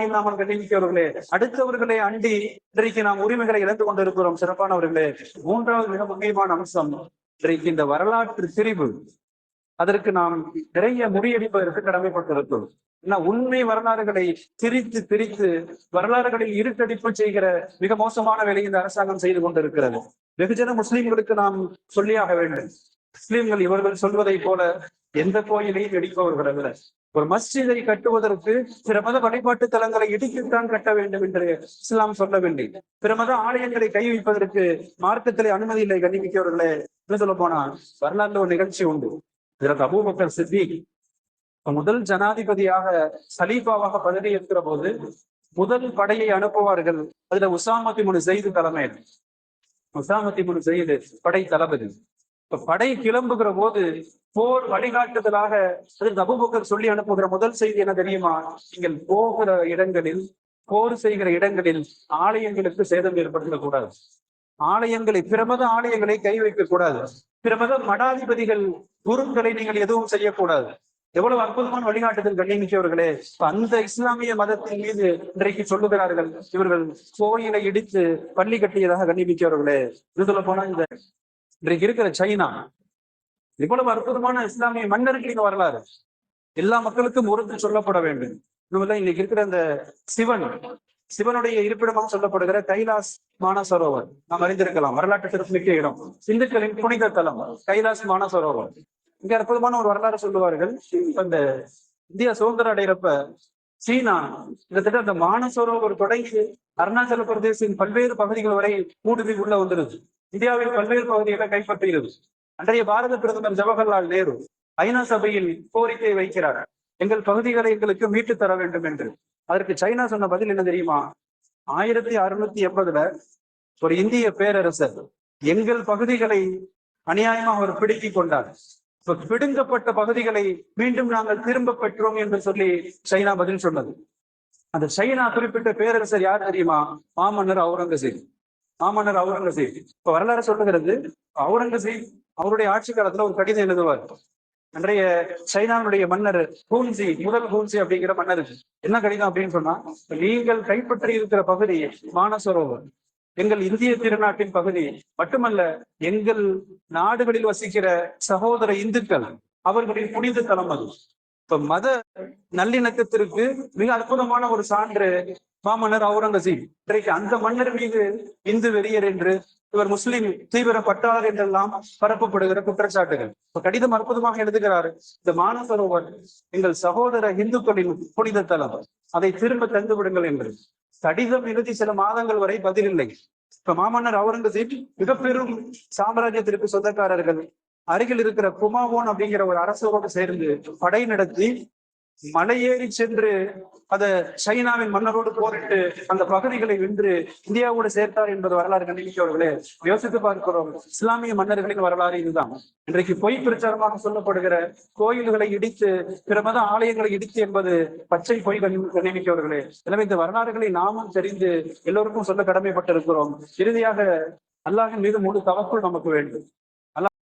இல்லாமல் கண்ணிமிக்கவர்களே, அடுத்தவர்களை அண்டி இன்றைக்கு நாம் உரிமைகளை இழந்து கொண்டிருக்கிறோம். சிறப்பானவர்களே, மூன்றாவது மிக முக்கியமான அம்சம் இன்றைக்கு இந்த வரலாற்று திரிவு. அதற்கு நாம் நிறைய முறியடிப்பதற்கு கடமைப்பட்டிருக்கிறோம். உண்மை வரலாறுகளை திரித்து திரித்து வரலாறுகளில் இருட்டடிப்பு செய்கிற மிக மோசமான வேலையை இந்த அரசாங்கம் செய்து கொண்டிருக்கிறது. வெகுஜன முஸ்லிம்களுக்கு நாம் சொல்லியாக வேண்டும். முஸ்லிம்கள் இவர்கள் சொல்வதை போல எந்த கோயிலையும் இடிப்பவர்கள் அல்ல. ஒரு மஸ்ஜிதை கட்டுவதற்கு பிற மத வழிபாட்டு தலங்களை இடித்துத்தான் கட்ட வேண்டும் என்று இஸ்லாம் சொல்லவில்லை. பிற மத ஆலயங்களை கை வைப்பதற்கு மார்க்கத்திலே அனுமதி இல்லை. கண்ணிமிக்கவர்களே, என்ன சொல்ல போனா வரலாறுல ஒரு நிகழ்ச்சி உண்டு. இதற்கு அபூபக்கர் சித்திக் முதல் ஜனாதிபதியாக சலீஃபாவாக பதவி இருக்கிற போது முதல் படையை அனுப்புவார்கள். அதுல உசாமத் இப்னு ஸைத் தலைமையில். உசாமத் இப்னு ஸைத் படை தளபதி. இப்ப படை கிளம்புகிற போது போர் வழிகாட்டுதலாக அதற்கு அபூபக்கர் சொல்லி அனுப்புகிற முதல் செய்தி என்ன தெரியுமா? நீங்கள் போகிற இடங்களில், போர் செய்கிற இடங்களில் ஆலயங்களுக்கு சேதம் ஏற்படுத்தக் கூடாது. ஆலயங்களை, பிரமத ஆலயங்களை கை வைக்க கூடாது. பிரமத மடாதிபதிகள், குருக்களை நீங்கள் எதுவும் செய்யக்கூடாது. எவ்வளவு அற்புதமான வழிகாட்டுதல் கண்ணியமிக்கவர்களே! அந்த இஸ்லாமிய மதத்தின் மீது இன்றைக்கு சொல்லுகிறார்கள் இவர்கள் கோயிலை இடித்து பள்ளி கட்டியதாக. கண்ணியமிக்கவர்களே, இது சொல்ல போனா இந்த இன்றைக்கு இருக்கிற சைனா இவ்வளவு அற்புதமான இஸ்லாமிய மன்னர்களின் வரலாறு எல்லா மக்களுக்கும் உறுதி சொல்லப்பட வேண்டும். இன்னைக்கு இருக்கிற இந்த சிவனுடைய இருப்பிடமாக சொல்லப்படுகிற கைலாஸ் மானசரோவர் நாம் அறிந்திருக்கலாம். வரலாற்று சிறப்புமிக்க இடம், இந்துக்களின் புனித தலம் கைலாஸ் மானசரோவர். இங்க அற்புதமான ஒரு வரலாறு சொல்லுவார்கள். இந்த இந்தியா சுதந்திரம் அடைகிறப்ப சீனா கிட்டத்தட்ட அந்த மானசரோவர் தொடங்கி அருணாச்சல பிரதேசின் பல்வேறு பகுதிகள் வரை ஊடுருவி உள்ள வந்துருது. இந்தியாவில் பல்வேறு பகுதிகளை கைப்பற்றுகிறது. அன்றைய பாரத பிரதமர் ஜவஹர்லால் நேரு ஐநா சபையில் கோரிக்கை வைக்கிறார், எங்கள் பகுதிகளை எங்களுக்கு மீட்டு தர வேண்டும் என்று. அதற்கு சைனா சொன்ன பதில் என்ன தெரியுமா? 1680 ஒரு இந்திய பேரரசர் எங்கள் பகுதிகளை அநியாயமாக அவர் பிடுங்கிக் கொண்டார். பிடுங்கப்பட்ட பகுதிகளை மீண்டும் நாங்கள் திரும்ப பெற்றோம் என்று சொல்லி சைனா பதில் சொன்னது. அந்த சைனா குறிப்பிட்ட பேரரசர் யார் தெரியுமா? மாமன்னர் அவுரங்கசீப். இப்ப வரலாறு சொல்லுகிறது, அவுரங்கசீப் அவருடைய ஆட்சி காலத்துல ஒரு கடிதம் எழுதுவார். அன்றைய சைனாவுடைய மன்னர் ஹூன்சி, முதல் ஹூன்சி அப்படிங்கிற மன்னருக்கு என்ன கடிதம் அப்படின்னு சொன்னா, நீங்கள் கைப்பற்றி இருக்கிற பகுதி மானசரோவர் எங்கள் இந்திய திருநாட்டின் பகுதி மட்டுமல்ல, எங்கள் நாடுகளில் வசிக்கிற சகோதர இந்துக்கள் அவர்களின் புனித தலம் அது. இப்ப மத நல்லிணக்கத்திற்கு மிக அற்புதமான ஒரு சான்று மாமன்னர் அவுரங்கசீப். இன்றைக்கு அந்த மன்னர் மீது இந்து வெறியர் என்று, இவர் முஸ்லிம் தீவிர பட்டாளர் என்றெல்லாம் பரப்பப்படுகிற குற்றச்சாட்டுகள். கடிதம் அற்புதமாக எழுதுகிறார், இந்த மானசரோவர் எங்கள் சகோதர இந்துக்களின் புனித தலம், அதை திரும்ப தந்து விடுங்கள் என்று. கடிதம் எழுதி சில மாதங்கள் வரை பதில் இல்லை. இப்ப மாமன்னர் அவுரங்கசீப் மிக பெரும் சாம்ராஜ்யத்திற்கு சொந்தக்காரர்கள் அருகில் இருக்கிற குமாவோன் அப்படிங்கிற ஒரு அரசரோடு சேர்ந்து படை நடத்தி மலையேறி சென்று அத சைனாவின் மன்னரோடு போரிட்டு அந்த பகுதிகளை வென்று இந்தியாவோடு சேர்த்தார் என்பது வரலாறு. கண்டிப்பார்களே, யோசித்து பார்க்கிறோம். இஸ்லாமிய மன்னர்களின் வரலாறு இதுதான். இன்றைக்கு பொய் பிரச்சாரமாக சொல்லப்படுகிற கோயில்களை இடித்து பிற மத ஆலயங்களை இடித்து என்பது பச்சை பொய். கண்டிப்பார்களே, எனவே இந்த வரலாறுகளை நாமும் தெரிந்து எல்லோருக்கும் சொல்ல கடமைப்பட்டிருக்கிறோம். இறுதியாக அல்லாஹின் மீது முழு தவக்குள் நமக்கு வேண்டும்.